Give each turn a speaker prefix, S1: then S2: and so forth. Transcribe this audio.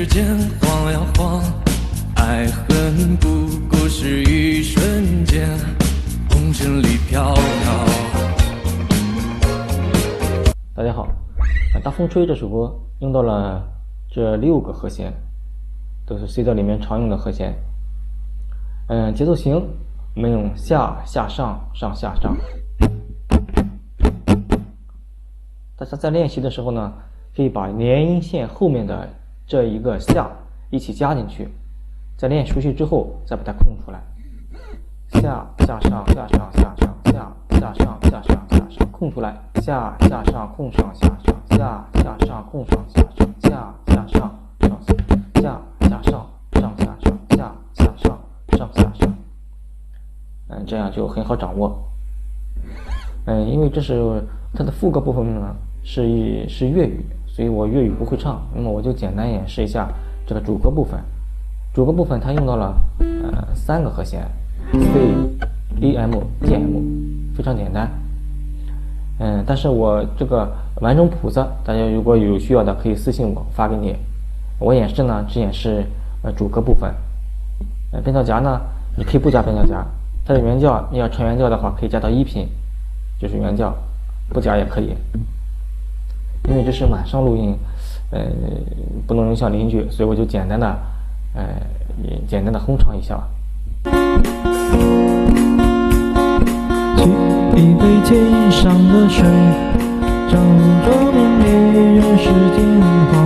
S1: 世间晃呀晃，爱恨不过是一瞬间，红尘里飘飘。
S2: 大家好，大风吹这首歌用到了这6个和弦，都是 C 调里面常用的和弦。节奏型我们用下下上上下上。大家在练习的时候呢，可以把连音线后面的这一个下一起加进去，在练熟悉之后再把它空出来。下下上下上下上下下上下上下上空出来，下下上空上下上下下上空上下上下下上上下下上上下上下下上上下上。这样就很好掌握。因为这是它的副歌部分呢是粤语，所以我粤语不会唱，那么我就简单演示一下这个主歌部分。主歌部分它用到了3个和弦 C、E、M、G、M， 非常简单。但是我这个完整谱子，大家如果有需要的可以私信我发给你。我演示呢只演示主歌部分。变调夹呢你可以不加变调夹，它的原调你要唱原调的话可以加到1频，就是原调，不加也可以。因为这是晚上录音，不能影响邻居，所以我就简单的哼唱一下。
S3: 沏一杯肩上的水，照着明月，人世间花。